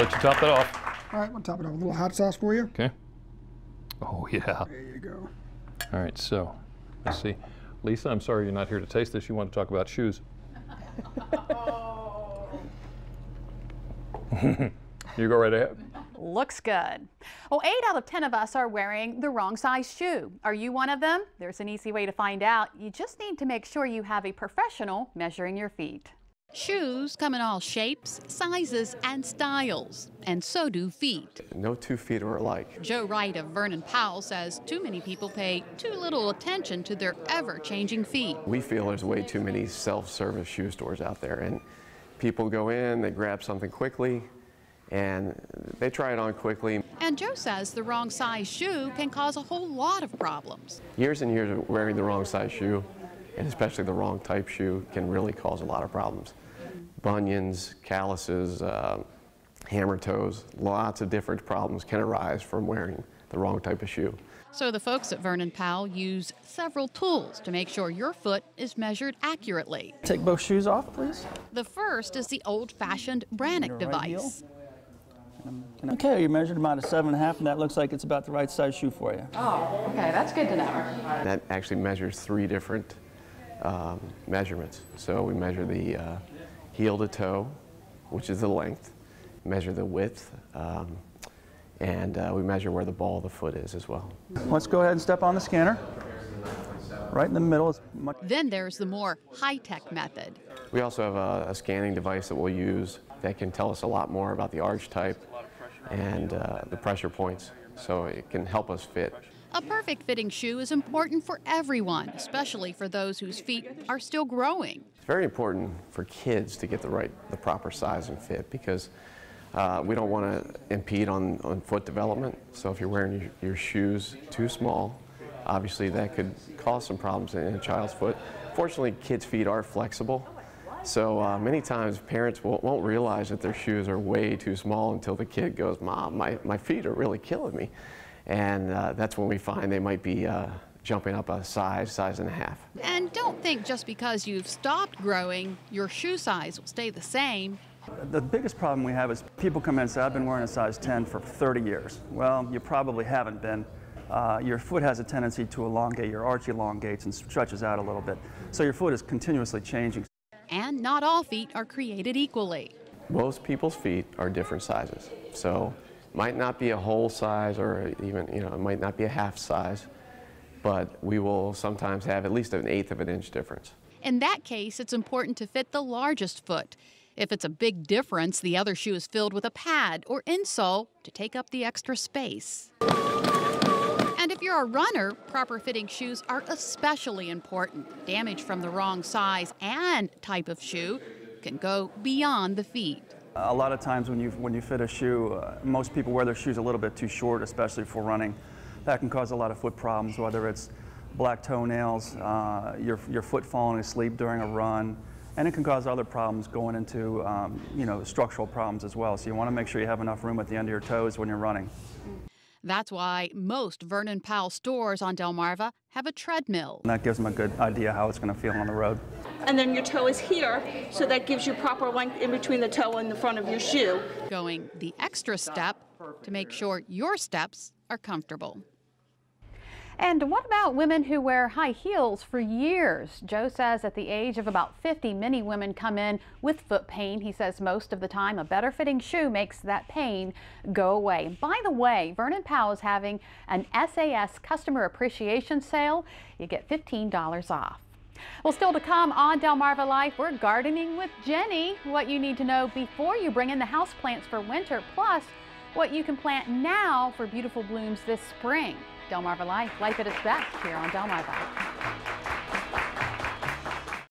let you top that off. All right, we'll top it off with a little hot sauce for you. Okay. Oh, yeah. There you go. All right, so let's see. Lisa, I'm sorry you're not here to taste this. You want to talk about shoes. You go right ahead. Looks good. Well, 8 out of 10 of us are wearing the wrong size shoe. Are you one of them? There's an easy way to find out. You just need to make sure you have a professional measuring your feet. Shoes come in all shapes, sizes, and styles, and so do feet. No 2 feet are alike. Joe Wright of Vernon Powell says too many people pay too little attention to their ever-changing feet. We feel there's way too many self-service shoe stores out there, and people go in, they grab something quickly, and they try it on quickly. And Joe says the wrong size shoe can cause a whole lot of problems. Years and years of wearing the wrong size shoe, and especially the wrong type shoe, can really cause a lot of problems. Bunions, calluses, hammer toes, lots of different problems can arise from wearing the wrong type of shoe. So the folks at Vernon Powell use several tools to make sure your foot is measured accurately. Take both shoes off, please. The first is the old-fashioned Brannick device. Okay, you measured about a 7.5, and that looks like it's about the right size shoe for you. Oh, okay, that's good to know. That actually measures 3 different measurements. So we measure the heel to toe, which is the length, measure the width, and we measure where the ball of the foot is as well. Let's go ahead and step on the scanner. Right in the middle. Then there's the more high-tech method. We also have a scanning device that we'll use that can tell us a lot more about the arch type and the pressure points, so it can help us fit. A perfect fitting shoe is important for everyone, especially for those whose feet are still growing. It's very important for kids to get the proper size and fit, because we don't want to impede on foot development. So if you're wearing your shoes too small, obviously that could cause some problems in a child's foot. Fortunately, kids' feet are flexible, so many times parents won't realize that their shoes are way too small until the kid goes, "Mom, my feet are really killing me." And that's when we find they might be jumping up a size and a half. And don't think just because you've stopped growing, your shoe size will stay the same. The biggest problem we have is people come in and say, I've been wearing a size 10 for 30 years. Well, you probably haven't been. Your foot has a tendency to elongate, your arch elongates and stretches out a little bit. So your foot is continuously changing. And not all feet are created equally. Most people's feet are different sizes. So might not be a whole size, or even, it might not be a half size, but we will sometimes have at least 1/8 of an inch difference. In that case, it's important to fit the largest foot. If it's a big difference, the other shoe is filled with a pad or insole to take up the extra space. And if you're a runner, proper fitting shoes are especially important. Damage from the wrong size and type of shoe can go beyond the feet. A lot of times when you fit a shoe, most people wear their shoes a little bit too short, especially for running. That can cause a lot of foot problems, whether it's black toenails, your foot falling asleep during a run, and it can cause other problems going into structural problems as well. So you want to make sure you have enough room at the end of your toes when you're running. That's why most Vernon Powell stores on Delmarva have a treadmill. And that gives them a good idea how it's going to feel on the road. And then your toe is here, so that gives you proper length in between the toe and the front of your shoe. Going the extra step to make sure your steps are comfortable. And what about women who wear high heels for years? Joe says at the age of about 50, many women come in with foot pain. He says most of the time a better fitting shoe makes that pain go away. By the way, Vernon Powell is having an SAS Customer Appreciation Sale. You get $15 off. Well, still to come on Delmarva Life, we're gardening with Jenny. What you need to know before you bring in the house plants for winter, plus what you can plant now for beautiful blooms this spring. Delmarva Life, life at its best here on Delmarva.